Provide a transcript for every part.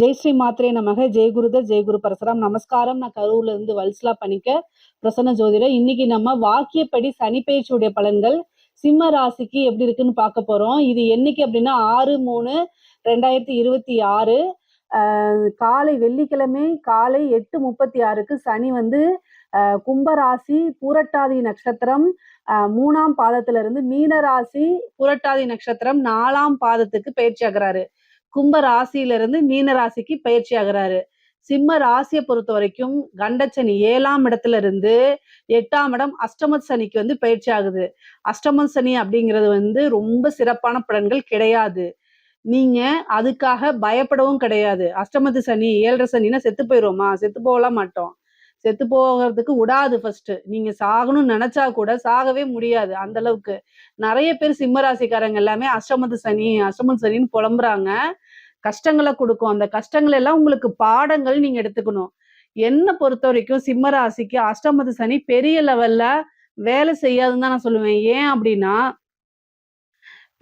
ஜெய் ஸ்ரீ மாத்ரே நமக. ஜெய் குருதர், ஜெய் குரு பரசுராம். நமஸ்காரம். நான் கரூர்ல இருந்து வல்சலா பண்ணிக்க பிரசன்ன ஜோதிடர். இன்னைக்கு நம்ம வாக்கியப்படி சனி பயிற்சியுடைய பலன்கள் சிம்ம ராசிக்கு எப்படி இருக்குன்னு பார்க்க போறோம். இது என்னைக்கு அப்படின்னா 6/3/2026 காலை வெள்ளிக்கிழமை காலை 8:36க்கு சனி வந்து கும்பராசி பூரட்டாதி நட்சத்திரம் 3ஆம் பாதத்துல இருந்து மீன ராசி பூரட்டாதி நட்சத்திரம் 4ஆம் பாதத்துக்கு பயிற்சி ஆகிறாரு. கும்ப ராசியிலிருந்து மீன ராசிக்கு பயிற்சி ஆகிறாரு. சிம்ம ராசியை பொறுத்த வரைக்கும் கண்டச்சனி 7ஆம் இடத்துல இருந்து 8ஆம் இடம் அஷ்டம சனிக்கு வந்து பயிற்சி ஆகுது. அஷ்டம சனி அப்படிங்கிறது வந்து ரொம்ப சிறப்பான பலன்கள் கிடையாது. நீங்க அதுக்காக பயப்படவும் கிடையாது. அஷ்டமத்து சனி 7.5 சனின்னா செத்து போயிடுவோமா? செத்து போகலாம் மாட்டோம். செத்து போகிறதுக்கு விடாது. ஃபர்ஸ்ட் நீங்க சாகணும்னு நினைச்சா கூட சாகவே முடியாது. அந்த அளவுக்கு நிறைய பேர் சிம்ம ராசிக்காரங்க எல்லாமே அஷ்டமத்து சனின்னு புலம்புறாங்க. கஷ்டங்களை கொடுக்கும். அந்த கஷ்டங்கள் எல்லாம் உங்களுக்கு பாடங்கள் நீங்க எடுத்துக்கணும். என்ன பொறுத்த வரைக்கும் சிம்ம ராசிக்கு அஷ்டமத்து சனி பெரிய லெவல்ல வேலை செய்யாதுன்னு தான் நான் சொல்லுவேன். ஏன் அப்படின்னா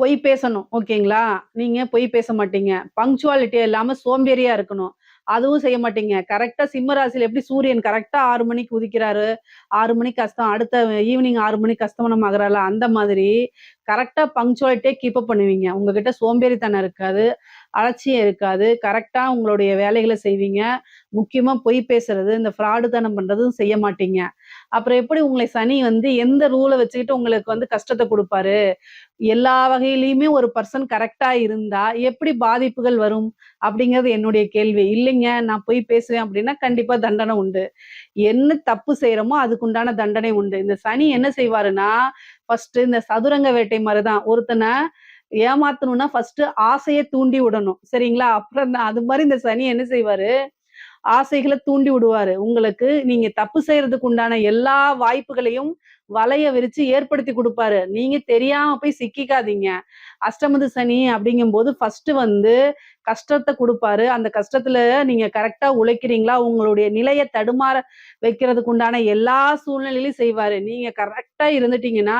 பொய் பேசணும். ஓகேங்களா? நீங்க பொய் பேச மாட்டீங்க. பங்க்சுவாலிட்டி இல்லாம சோம்பேறியா இருக்கணும். அதுவும் செய்ய மாட்டீங்க. கரெக்டா சிம்ம ராசியில எப்படி சூரியன் கரெக்டா 6 மணிக்கு உதிக்கிறாரு, 6 மணிக்கு அடுத்த ஈவினிங் 6 மணிக்கு அஸ்தமனம் ஆகுறால, அந்த மாதிரி கரெக்டா பங்க்சுவாலிட்டியே கீப் அப் பண்ணுவீங்க. உங்ககிட்ட சோம்பேறித்தனம் இருக்காது, அலட்சியம் இருக்காது. கரெக்டா உங்களுடைய வேலைகளை செய்வீங்க. முக்கியமா பொய் பேசுறது, இந்த ஃப்ராடுத்தனம் பண்றதும் செய்ய மாட்டீங்க. அப்புறம் எப்படி உங்களை சனி வந்து எந்த ரூலை வச்சுக்கிட்டு உங்களுக்கு வந்து கஷ்டத்தை கொடுப்பாரு? எல்லா வகையிலயுமே ஒரு பர்சன் கரெக்டா இருந்தா எப்படி பாதிப்புகள் வரும் அப்படிங்கிறது என்னுடைய கேள்வி. இல்லைங்க நான் போய் பேசுவேன் அப்படின்னா கண்டிப்பா தண்டனை உண்டு. என்ன தப்பு செய்யறோமோ அதுக்குண்டான தண்டனை உண்டு. இந்த சனி என்ன செய்வாருன்னா ஃபர்ஸ்ட் இந்த சதுரங்க வேட்டை மாதிரிதான். ஒருத்தனை ஏமாத்தணும்னா ஃபர்ஸ்ட் ஆசையை தூண்டி விடணும். சரிங்களா? அப்புறம் அது மாதிரி இந்த சனி என்ன செய்வாரு, ஆசைகளை தூண்டி விடுவாரு. உங்களுக்கு நீங்க தப்பு செய்யறதுக்கு உண்டான எல்லா வாய்ப்புகளையும் வலைய விரிச்சு ஏற்படுத்தி கொடுப்பாரு. நீங்க தெரியாம போய் சிக்கிக்காதீங்க. அஷ்டமது சனி அப்படிங்கும்போது ஃபர்ஸ்ட் வந்து கஷ்டத்தை கொடுப்பாரு. அந்த கஷ்டத்துல நீங்க கரெக்டா உழைக்கிறீங்களா, உங்களுடைய நிலையை தடுமாற வைக்கிறதுக்கு உண்டான எல்லா சூழ்நிலையிலும் செய்வாரு. நீங்க கரெக்டா இருந்துட்டீங்கன்னா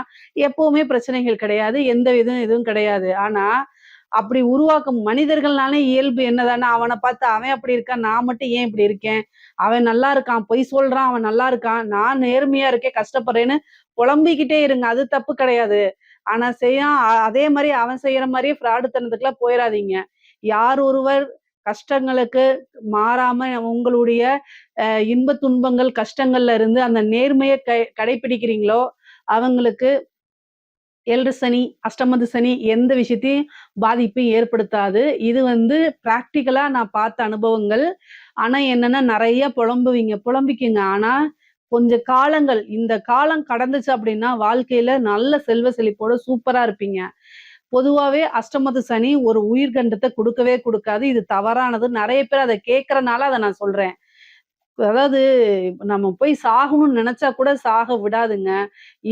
எப்பவுமே பிரச்சனைகள் கிடையாது, எந்த இதுவும் கிடையாது. ஆனா அப்படி உருவாக்கும் மனிதர்கள்னாலே இயல்பு என்னதானே, அவனை பார்த்து அவன் அப்படி இருக்கான், நான் மட்டும் ஏன் இப்படி இருக்கேன், அவன் நல்லா இருக்கான், பொய் சொல்றான், அவன் நல்லா இருக்கான், நான் நேர்மையா இருக்கேன், கஷ்டப்படுறேன்னு புலம்பிக்கிட்டே இருங்க. அது தப்பு கிடையாது. ஆனா அதே மாதிரி அவன் செய்யற மாதிரியே ஃப்ராடுத்தனத்துக்குலாம் போயிடாதீங்க. யார் ஒருவர் கஷ்டங்களுக்கு மாறாம உங்களுடைய இன்ப துன்பங்கள் கஷ்டங்கள்ல இருந்து அந்த நேர்மையை கடைபிடிக்கிறீங்களோ அவங்களுக்கு 7 சனி அஷ்டமத்து சனி எந்த விஷயத்தையும் பாதிப்பை ஏற்படுத்தாது. இது வந்து பிராக்டிக்கலா நான் பார்த்த அனுபவங்கள். ஆனா என்னன்னா நிறைய புலம்பிக்குங்க. ஆனா கொஞ்ச காலங்கள் இந்த காலம் கடந்துச்சு அப்படின்னா வாழ்க்கையில நல்ல செல்வ செழிப்போட சூப்பரா இருப்பீங்க. பொதுவாவே அஷ்டமத்து சனி ஒரு உயிர்கண்டத்தை கொடுக்கவே கொடுக்காது. இது தவறானது. நிறைய பேர் அதை கேட்கறனால அதை நான் சொல்றேன். அதாவது நம்ம போய் சாகணும்னு நினைச்சா கூட சாக விடாதுங்க.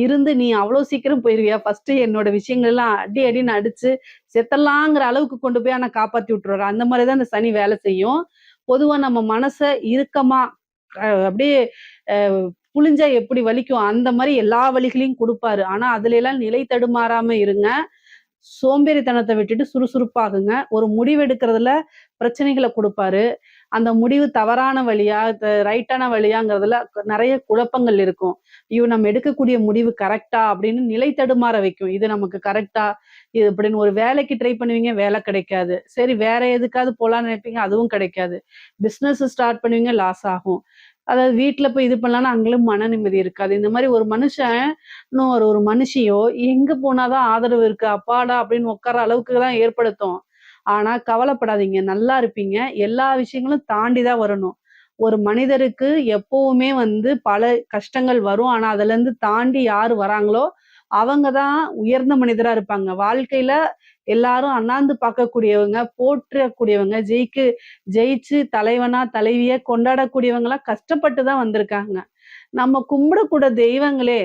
இருந்து நீ அவ்வளவு சீக்கிரம் போயிருவியா? ஃபர்ஸ்ட் என்னோட விஷயங்கள் எல்லாம் அடி அடின்னு அடிச்சு செத்தலாங்கிற அளவுக்கு கொண்டு போய் ஆனா காப்பாத்தி விட்டுருவாரு. அந்த மாதிரிதான் இந்த சனி வேலை செய்யும். பொதுவா நம்ம மனச இறுக்கமா அப்படியே புளிஞ்சா எப்படி வலிக்கும் அந்த மாதிரி எல்லா வலிகளையும் கொடுப்பாரு. ஆனா அதுல எல்லாம் நிலை தடுமாறாம இருங்க. சோம்பேறித்தனத்தை விட்டுட்டு சுறுசுறுப்பாகுங்க. ஒரு முடிவு எடுக்கிறதுல பிரச்சனைகளை கொடுப்பாரு. அந்த முடிவு தவறான வழியா ரைட்டான வழியாங்கிறதுல நிறைய குழப்பங்கள் இருக்கும். ஐயோ நம்ம எடுக்கக்கூடிய முடிவு கரெக்டா அப்படின்னு நிலை தடுமாற வைக்கும். இது நமக்கு கரெக்டா இது அப்படின்னு ஒரு வேலைக்கு ட்ரை பண்ணுவீங்க, வேலை கிடைக்காது. சரி வேற எதுக்காவது போலான்னு நினைப்பீங்க, அதுவும் கிடைக்காது. பிசினஸ் ஸ்டார்ட் பண்ணுவீங்க, லாஸ் ஆகும். அதாவது வீட்டுல போய் இது பண்ணலாம்னா அங்களும் மன நிம்மதி இருக்காது. இந்த மாதிரி ஒரு மனுஷன் இன்னும் ஒரு மனுஷியோ எங்க போனாதான் ஆதரவு இருக்கு அப்பாடா அப்படின்னு உட்கார அளவுக்கு தான் ஏற்படுத்தும். ஆனா கவலைப்படாதீங்க, நல்லா இருப்பீங்க. எல்லா விஷயங்களும் தாண்டிதான் வரணும். ஒரு மனிதருக்கு எப்பவுமே வந்து பல கஷ்டங்கள் வரும். ஆனா அதுல இருந்து தாண்டி யாரு வராங்களோ அவங்கதான் உயர்ந்த மனிதரா இருப்பாங்க. வாழ்க்கையில எல்லாரும் அண்ணாந்து பார்க்கக்கூடியவங்க, போற்றக்கூடியவங்க, ஜெயிச்சு தலைவனா தலைவிய கொண்டாடக்கூடியவங்க எல்லாம் கஷ்டப்பட்டுதான் வந்திருக்காங்க. நம்ம கும்பிடக்கூட தெய்வங்களே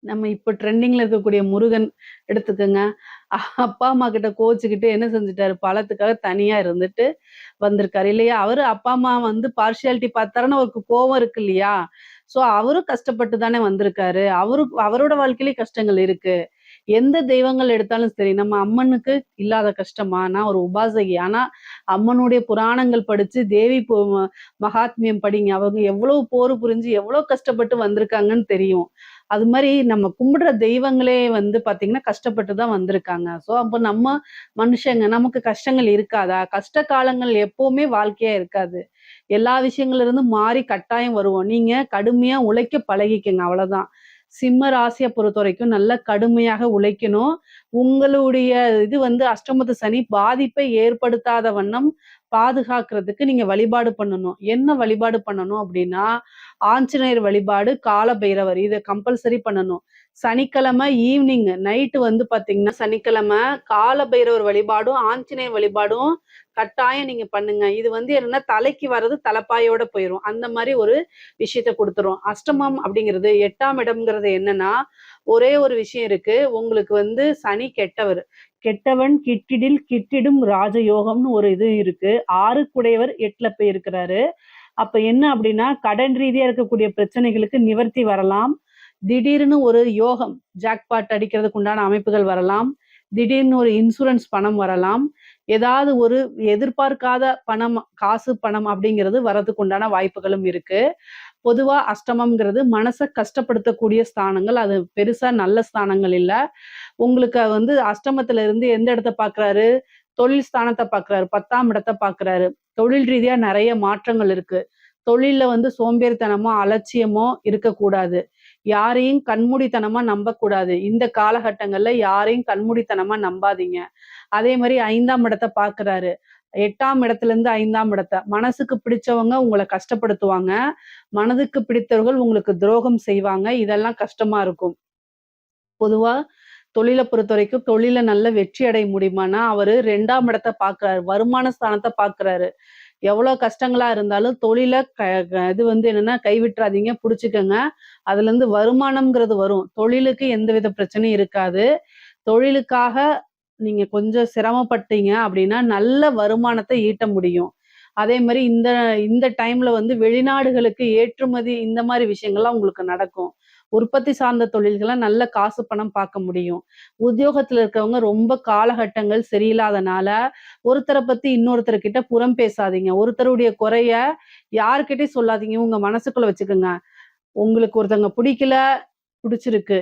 நம்ம இப்ப ட்ரெண்டிங்ல இருக்கக்கூடிய முருகன் எடுத்துக்கங்க. அப்பா அம்மா கிட்ட கோச்சுக்கிட்டு என்ன செஞ்சுட்டாரு, பழத்துக்காக தனியா இருந்துட்டு வந்திருக்காரு இல்லையா? அவரு அப்பா அம்மா வந்து பார்ஷியாலிட்டி பார்த்தாருன்னு அவருக்கு கோவம் இருக்கு இல்லையா? சோ அவரும் கஷ்டப்பட்டு தானே வந்திருக்காரு. அவரோட வாழ்க்கையிலயும் கஷ்டங்கள் இருக்கு. எந்த தெய்வங்கள் எடுத்தாலும் சரி, நம்ம அம்மனுக்கு இல்லாத கஷ்டமா? நான் ஒரு உபாசகி. ஆனா, அம்மனுடைய புராணங்கள் படிச்சு, தேவி மகாத்மியம் படிங்க. அவங்க எவ்வளவு போர் புரிஞ்சு, எவ்வளோ கஷ்டப்பட்டு வந்திருக்காங்கன்னு தெரியும். அது மாரி நம்ம கும்பிடுற தெய்வங்களே வந்து பார்த்தீங்கன்னா, கஷ்டப்பட்டு தான் வந்திருக்காங்க. ஸோ, அப்ப நம்ம மனுஷங்க, நமக்கு கஷ்டங்கள் இருக்காதா? கஷ்ட காலங்கள் எப்பவுமே வாழ்க்கையா இருக்காது. எல்லா விஷயங்கள்ல இருந்தும் மாறி கட்டாயம் வருவோம். நீங்க கடுமையா உழைக்க பழகிக்கங்க அவ்வளோதான். சிம்ம ராசிய பொறுத்தவரைக்கும் நல்லா கடுமையாக உழைக்கணும். உங்களுடைய இது வந்து அஷ்டமத்து சனி பாதிப்பை ஏற்படுத்தாத வண்ணம் பாதுகாக்கிறதுக்கு நீங்க வழிபாடு பண்ணணும். என்ன வழிபாடு பண்ணணும் அப்டின்னா, ஆஞ்சநேயர் வழிபாடு, கால பைரவர் இத கம்பல்சரி பண்ணணும். சனிக்கிழமை ஈவ்னிங் நைட்டு வந்து பார்த்தீங்கன்னா, சனிக்கிழமை கால பைரவர் வழிபாடும், ஆஞ்சநேயர் வழிபாடும் கட்டாயம் நீங்க பண்ணுங்க. இது வந்து என்னன்னா, தலைக்கு வர்றது தலப்பாயோட போயிரும். அந்த மாரி ஒரு விஷயத்த குடுத்துரும். அஷ்டமம் அப்படிங்கிறது 8ஆம் இடம்ங்கிறது என்னன்னா, ஒரே ஒரு விஷயம் இருக்கு. உங்களுக்கு வந்து சனி கெட்டவர். கெட்டவன் கிட்டிடில் கிட்டிடும் ராஜயோகம்னு ஒரு இது இருக்கு. 6க்குடையவர் 8ல போய் இருக்கிறாரு. அப்ப என்ன அப்படின்னா, கடன் ரீதியா இருக்கக்கூடிய பிரச்சனைகளுக்கு நிவர்த்தி வரலாம். திடீர்னு ஒரு யோகம், ஜாக்பாட் அடிக்கிறதுக்கு உண்டான அமைப்புகள் வரலாம். திடீர்னு ஒரு இன்சூரன்ஸ் பணம் வரலாம். ஏதாவது ஒரு எதிர்பார்க்காத பணம், காசு, பணம் அப்படிங்கிறது வரதுக்கு உண்டான வாய்ப்புகளும் இருக்கு. பொதுவா அஷ்டமம்ங்கிறது மனச கஷ்டப்படுத்தக்கூடிய ஸ்தானங்கள். அது பெருசா நல்ல ஸ்தானங்கள் இல்ல. உங்களுக்கு வந்து அஷ்டமத்துல இருந்து எந்த இடத்த பார்க்குறாரு? தொழில் ஸ்தானத்த பார்க்குறாரு. 10ஆம் இடத்த பார்க்குறாரு. தொழில் ரீதியா நெறைய மாற்றங்கள் இருக்கு. தொழில்ல வந்து சோம்பேறித்தனமோ, அலட்சியமோ இருக்கக்கூடாது. யாரையும் கண்மூடித்தனமா நம்பக்கூடாது. இந்த காலகட்டங்கள்ல யாரையும் கண்மூடித்தனமா நம்பாதீங்க. அதே மாரி 5ஆம் இடத்த பார்க்குறாரு. 8ஆம் இடத்துலருந்து 5ஆம் இடத்த. மனசுக்கு பிடிச்சவங்க உங்கள கஷ்டப்படுத்துவாங்க. மனதுக்கு பிடித்தவர்கள் உங்களுக்கு துரோகம் செய்வாங்க. இதெல்லாம் கஷ்டமா இருக்கும். பொதுவா தொழில பொறுத்தவரைக்கும் தொழில்ல நல்ல வெற்றி அடைய முடியுமான்னா, அவரு 2ஆம் இடத்த பார்க்குறாரு. வருமான ஸ்தானத்த பார்க்குறாரு. எவ்வளோ கஷ்டங்களா இருந்தாலும் தொழில க க இது வந்து என்னன்னா கைவிட்றாதீங்க, புடிச்சுக்கங்க. அதுலருந்து வருமானம்ங்கிறது வரும். தொழிலுக்கு எந்தவித பிரச்சனையும் இருக்காது. தொழிலுக்காக நீங்க கொஞ்சம் சிரமப்பட்டீங்க அப்படின்னா, நல்ல வருமானத்த ஈட்ட முடியும். அதே மாரி இந்த இந்த டைம்ல வந்து வெளிநாடுகளுக்கு ஏற்றுமதி இந்த மாரி விஷயங்கள்லாம் உங்களுக்கு நடக்கும். உற்பத்தி சார்ந்த தொழில்கள நல்ல காசு பணம் பார்க்க முடியும். உத்தியோகத்துல இருக்கவங்க ரொம்ப காலகட்டங்கள் சரியில்லாதனால, ஒருத்தர பத்தி இன்னொருத்தர் கிட்ட புறம் பேசாதீங்க. ஒருத்தருடைய குறைய யார்கிட்டயும் சொல்லாதீங்க. உங்க மனசுக்குள்ள வச்சுக்கங்க. உங்களுக்கு ஒருத்தவங்க பிடிக்கல, பிடிச்சிருக்கு.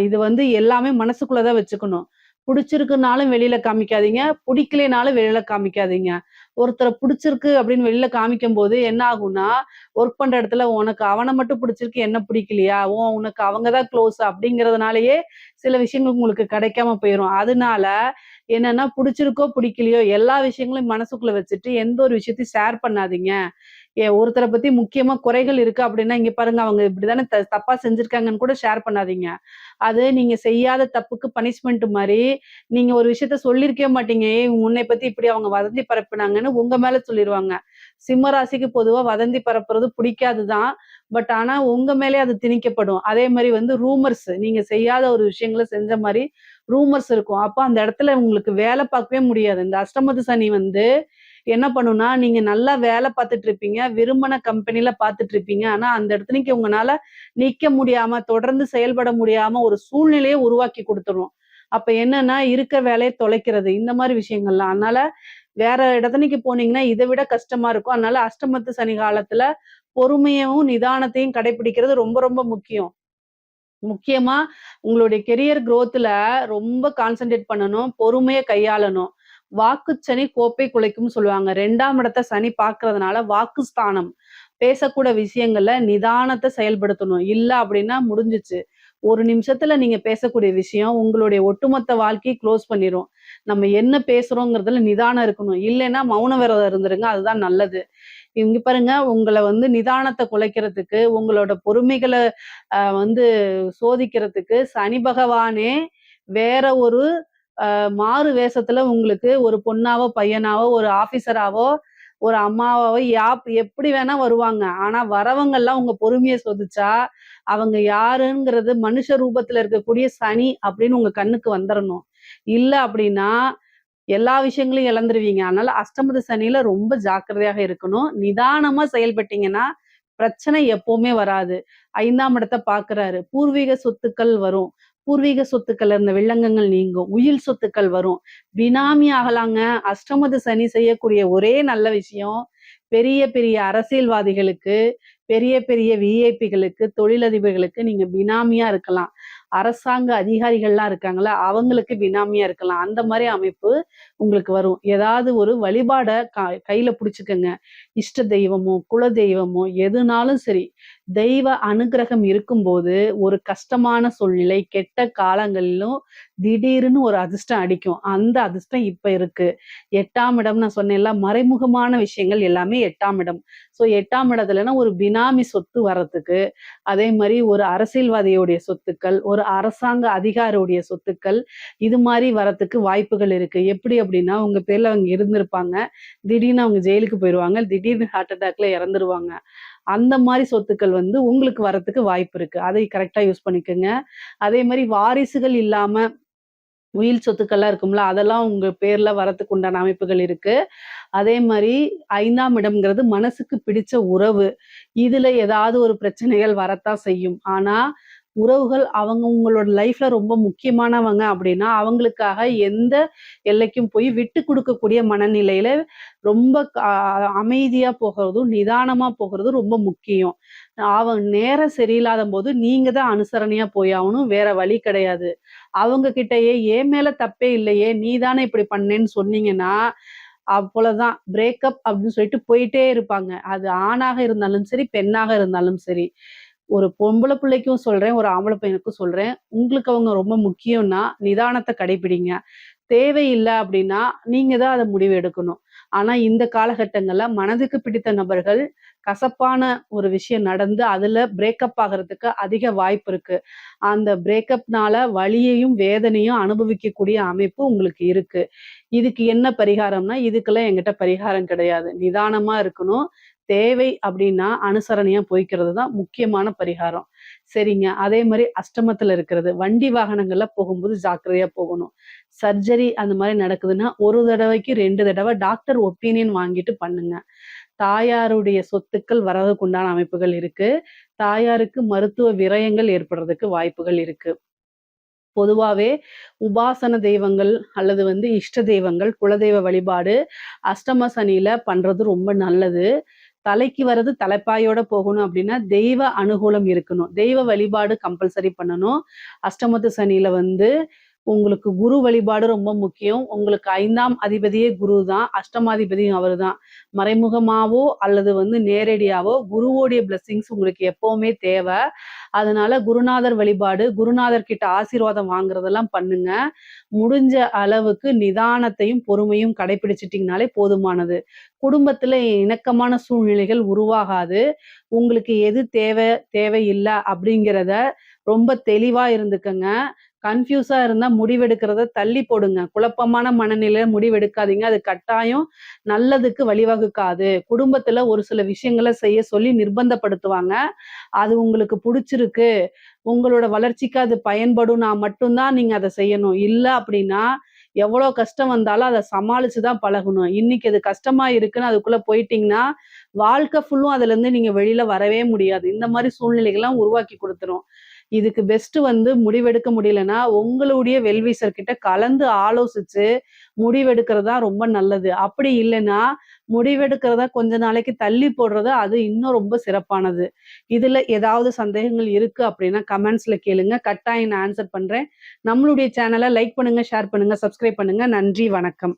இது வந்து எல்லாமே மனசுக்குள்ள தான் வச்சுக்கணும். புடிச்சிருக்குன்னாலும் வெளியில காமிக்காதீங்க. புடிக்கலைனாலும் வெளியில காமிக்காதீங்க. ஒருத்தர புடிச்சிருக்கு அப்படின்னு வெளியில காமிக்கும்போது என்ன ஆகும்னா, ஒர்க் பண்ற இடத்துல உனக்கு அவன மட்டும் புடிச்சிருக்கு, என்ன பிடிக்கலையா? உனக்கு அவங்க தான் க்ளோஸ் அப்படிங்கிறதுனாலயே சில விஷயங்கள் உங்களுக்கு கிடைக்காம போயிரும். அதனால என்னன்னா, புடிச்சிருக்கோ, பிடிக்கலையோ எல்லா விஷயங்களையும் மனசுக்குள்ள வச்சுட்டு எந்த ஒரு விஷயத்தையும் ஷேர் பண்ணாதீங்க. ஒருத்தர பத்தி முக்கியமா குறைகள் இருக்கு அப்படின்னா, இங்க பாருங்க அவங்க இப்படித்தானே தப்பா செஞ்சிருக்காங்கன்னு கூட ஷேர் பண்ணாதீங்க. அது நீங்க செய்யாத தப்புக்கு பனிஷ்மென்ட் மாரி, நீங்க ஒரு விஷயத்த சொல்லியிருக்கவே மாட்டீங்க. "ஏய் உன்னை பத்தி இப்படி அவங்க வதந்தி பரப்புனாங்கன்னு" உங்க மேல சொல்லிருவாங்க. சிம்ம ராசிக்கு பொதுவா வதந்தி பரப்புறது பிடிக்காது தான். பட் ஆனா உங்க மேலயே அது திணிக்கப்படும். அதே மாரி வந்து ரூமர்ஸ் நீங்க செய்யாத ஒரு விஷயங்கள செஞ்ச மாரி ரூமர்ஸ் இருக்கும். அப்ப அந்த இடத்துல உங்களுக்கு வேலை பார்க்கவே முடியாது. இந்த அஷ்டமத்து சனி வந்து என்ன பண்ணும்னா, நீங்க நல்லா வேலை பார்த்துட்டு இருப்பீங்க. விரும்பின கம்பெனில பார்த்துட்டு இருப்பீங்க. ஆனா, அந்த இடத்துலக்கு உங்கனால நிக்க முடியாம, தொடர்ந்து செயல்பட முடியாம ஒரு சூழ்நிலைய உருவாக்கி குடுத்துரும். அப்ப என்னன்னா, இருக்க வேலைய தொலைக்கிறது. இந்த மாரி விஷயங்கள்லாம். அதனால, வேற இடத்துக்கு போனீங்கன்னா, இத விட கஷ்டமா இருக்கும். அதனால, அஷ்டமத்து சனி காலத்துல பொறுமையவும், நிதானத்தையும் கடைபிடிக்கிறது ரொம்ப ரொம்ப முக்கியம். முக்கியமா உங்களுடைய கெரியர் குரோத்ல ரொம்ப கான்சன்ட்ரேட் பண்ணணும். பொறுமைய கையாளணும். வாக்குச்சனி கோப்பை குலைக்கும்னு சொல்லுவாங்க. 2ஆம் இடத்த சனி பார்க்கறதுனால வாக்குஸ்தானம். பேசக்கூட விஷயங்கள்ல நிதானத்த செயல்படுத்தணும். இல்ல அப்படின்னா முடிஞ்சுச்சு. ஒரு நிமிஷத்துல நீங்க பேசக்கூடிய விஷயம் உங்களுடைய ஒட்டுமொத்த வாழ்க்கைய க்ளோஸ் பண்ணிரும். நம்ம என்ன பேசுறோங்கிறதுல நிதானம் இருக்கணும். இல்லைன்னா மௌன விரதம் இருந்துருங்க. அதுதான் நல்லது. இங்க பாருங்க, உங்கள வந்து நிதானத்த குலைக்கிறதுக்கு, உங்களோட பொறுமைகள வந்து சோதிக்கிறதுக்கு சனி பகவானே வேற ஒரு மாறு வேஷத்துல உங்களுக்கு ஒரு பொண்ணாவோ, பையனாவோ, ஒரு ஆபீசராவோ, ஒரு அம்மாவாவோ எப்படி வேணா வருவாங்க. ஆனா வரவங்கலாம் உங்க பொறுமைய சோதிச்சா, அவங்க யாருங்கிறது மனுஷ ரூபத்துல இருக்கக்கூடிய சனி அப்படின்னு உங்க கண்ணுக்கு வந்துரணும். இல்ல அப்படின்னா, எல்லா விஷயங்களையும் இழந்துருவீங்க. அதனால அஷ்டமத்து சனியில ரொம்ப ஜாக்கிரதையாக இருக்கணும். நிதானமா செயல்பட்டீங்கன்னா, பிரச்சனை எப்பவுமே வராது. 5ஆம் இடத்த பார்க்குறாரு. பூர்வீக சொத்துக்கள் வரும். பூர்வீக சொத்துக்கள் இருந்த வில்லங்கங்கள் நீங்கும், உயில் சொத்துக்கள் வரும், பினாமி ஆகலாங்க. அஷ்டமத்து சனி செய்யக்கூடிய ஒரே நல்ல விஷயம், பெரிய பெரிய அரசியல்வாதிகளுக்கு, பெரிய பெரிய விஐபிகளுக்கு, தொழிலதிபர்களுக்கு நீங்க பினாமியா இருக்கலாம். அரசாங்க அதிகாரிகள்லாம் இருக்காங்கல்ல, அவங்களுக்கு பினாமியா இருக்கலாம். அந்த மாரி அமைப்பு உங்களுக்கு வரும். ஏதாவது ஒரு வழிபாட கையில புடிச்சுக்கங்க. இஷ்ட தெய்வமோ, குல தெய்வமோ எதுனாலும் சரி, தெய்வ அனுக்கிரகம் இருக்கும்போது, ஒரு கஷ்டமான சூழ்நிலை, கெட்ட காலங்களிலும் திடீர்னு ஒரு அதிர்ஷ்டம் அடிக்கும். அந்த அதிர்ஷ்டம் இப்ப இருக்கு. 8ஆம் இடம் நான் சொன்னேன்ல, மறைமுகமான விஷயங்கள் எல்லாமே 8ஆம் இடம். ஸோ 8ஆம் இடத்துலனா ஒரு பினாமி சொத்து வர்றதுக்கு, அதே மாரி ஒரு அரசியல்வாதியுடைய சொத்துக்கள், ஒரு அரசாங்க அதிகாரியுடைய சொத்துக்கள், இது மாரி வரத்துக்கு வாய்ப்புகள் இருக்கு. எப்படி அப்படின்னா, உங்க பேர்ல அவங்க இருந்திருப்பாங்க. திடீர்னு அவங்க ஜெயிலுக்கு போயிருவாங்க. திடீர்னு ஹார்ட் அட்டாக்ல இறந்துருவாங்க. அந்த மாரி சொத்துக்கள் வந்து உங்களுக்கு வரத்துக்கு வாய்ப்பு இருக்கு. அதை கரெக்ட்டா யூஸ் பண்ணிக்கங்க. அதே மாரி வாரிசுகள் இல்லாம உயில் சொத்துக்கள்லாம் இருக்கும்ல, அதெல்லாம் உங்க பேர்ல வரத்துக்கு உண்டான அமைப்புகள் இருக்கு. அதே மாரி 5ஆம் இடம்ங்கிறது மனசுக்கு பிடிச்ச உறவு. இதுல ஏதாவது ஒரு பிரச்சனைகள் வரத்தான் செய்யும். ஆனா, உறவுகள் அவங்க உங்களோட லைஃப்ல ரொம்ப முக்கியமானவங்க அப்படின்னா, அவங்களுக்காக எந்த எல்லைக்கும் போய் விட்டு குடுக்கக்கூடிய மனநிலையில ரொம்ப அமைதியா போகுறதும், நிதானமா போகுறதும் ரொம்ப முக்கியம். நேரம் சரியில்லாதம்போது நீங்க தான் அனுசரணையா போயாகணும். வேற வழி கிடையாது. அவங்க கிட்டயே என் மேல தப்பே இல்லையே! நீ தானே இப்படி பண்ணேன்னு சொன்னீங்கன்னா, அவ்வளதான். பிரேக்கப் அப்படின்னு சொல்லிட்டு போயிட்டே இருப்பாங்க. அது ஆணாக இருந்தாலும் சரி, பெண்ணாக இருந்தாலும் சரி. ஒரு பொம்பள பிள்ளைக்கும் சொல்றேன், ஒரு ஆம்பள பையனுக்கும் சொல்றேன். உங்களுக்கு அவங்க ரொம்ப முக்கியம்னா, நிதானத்த கடைப்பிடிங்க. தேவையில்ல அப்படின்னா, நீங்க தான் அத முடிவு எடுக்கணும். ஆனா, இந்த காலகட்டங்கள்ல மனதுக்கு பிடித்த நபர்கள் கசப்பான ஒரு விஷயம் நடந்து, அதுல பிரேக்கப் ஆகுறதுக்கு அதிக வாய்ப்பு இருக்கு. அந்த பிரேக்கப்னால வலியையும், வேதனையும் அனுபவிக்கக்கூடிய அமைப்பு உங்களுக்கு இருக்கு. இதுக்கு என்ன பரிகாரம்னா, இதுக்கெல்லாம் என்கிட்ட பரிகாரம் கிடையாது. நிதானமா இருக்கணும். தேவை அப்படின்னா, அனுசரணையா போய்க்கிறது தான் முக்கியமான பரிகாரம். சரிங்க. அதே மாரி அஷ்டமத்துல இருக்கிறது. வண்டி வாகனங்கள்ல போகும்போது ஜாக்கிரதையா போகணும். சர்ஜரி அந்த மாரி நடக்குதுன்னா, 1 தடவைக்கு 2 தடவ டாக்டர் ஒப்பீனியன் வாங்கிட்டு பண்ணுங்க. தாயாருடைய சொத்துக்கள் வர்றதுக்கு உண்டான அமைப்புகள் இருக்கு. தாயாருக்கு மருத்துவ விரயங்கள் ஏற்படுறதுக்கு வாய்ப்புகள் இருக்கு. பொதுவாவே உபாசன தெய்வங்கள் அல்லது வந்து இஷ்ட தெய்வங்கள், குலதெய்வ வழிபாடு அஷ்டம சனியில பண்றது ரொம்ப நல்லது. தலைக்கு வர்றது தலைப்பாயோட போகணும் அப்படின்னா, தெய்வ அனுகூலம் இருக்கணும். தெய்வ வழிபாடு கம்பல்சரி பண்ணணும். அஷ்டமத்து சனியில வந்து உங்களுக்கு குரு வழிபாடு ரொம்ப முக்கியம். உங்களுக்கு 5ஆம் அதிபதியே குரு தான். அஷ்டமாதிபதியும் அவருதான். மறைமுகமாவோ அல்லது வந்து நேரடியாவோ குருவோடைய பிளெஸ்ஸிங்ஸ் உங்களுக்கு எப்பவுமே தேவ. அதனால குருநாதர் வழிபாடு, குருநாதர் கிட்ட ஆசீர்வாதம் வாங்குறதெல்லாம் பண்ணுங்க. முடிஞ்ச அளவுக்கு நிதானத்தையும், பொறுமையும் கடைபிடிச்சிட்டீங்கனாலே போதுமானது. குடும்பத்துல இணக்கமான சூழ்நிலைகள் உருவாகாது. உங்களுக்கு எது தேவை, தேவையில்ல அப்படிங்கிறத ரொம்ப தெளிவா இருந்துக்கங்க. கன்ஃப்யூஸா இருந்தா முடிவெடுக்கிறத தள்ளி போடுங்க. குழப்பமான மனநிலையில முடிவெடுக்காதீங்க. அது கட்டாயம் நல்லதுக்கு வழிவகுக்காது. குடும்பத்துல ஒரு சில விஷயங்கள செய்ய சொல்லி நிர்பந்தப்படுத்துவாங்க. அது உங்களுக்கு புடிச்சிருக்கு, உங்களோட வளர்ச்சிக்கு அது பயன்படும்னா மட்டும் தான் நீங்க அத செய்யணும். இல்ல அப்படின்னா, எவ்வளோ கஷ்டம் வந்தாலும் அத சமாளிச்சு தான் பழகணும். இன்னைக்கு அது கஷ்டமா இருக்குன்னு அதுக்குள்ள போயிட்டீங்கன்னா, வாழ்க்கை ஃபுல்லும் அதுலருந்து நீங்க வெளில வரவே முடியாது. இந்த மாரி சூழ்நிலைகள்லாம் உருவாக்கி குடுத்துரும். இதுக்கு பெஸ்ட் வந்து முடிவெடுக்க முடியலன்னா, உங்களுடைய வெல்விஷர் கிட்ட கலந்து ஆலோசிச்சு முடிவெடுக்கிறது தான் ரொம்ப நல்லது. அப்படி இல்லன்னா, முடிவெடுக்கிறத கொஞ்ச நாளைக்கு தள்ளி போடுறது அது இன்னும் ரொம்ப சிறப்பானது. இதுல ஏதாவது சந்தேகங்கள் இருக்கு அப்படின்னா கமெண்ட்ஸ்ல கேளுங்க. கட்டாயம் நான் ஆன்சர் பண்றேன். நம்மளுடைய சேனல லைக் பண்ணுங்க, ஷேர் பண்ணுங்க, சப்ஸ்கிரைப் பண்ணுங்க. நன்றி, வணக்கம்.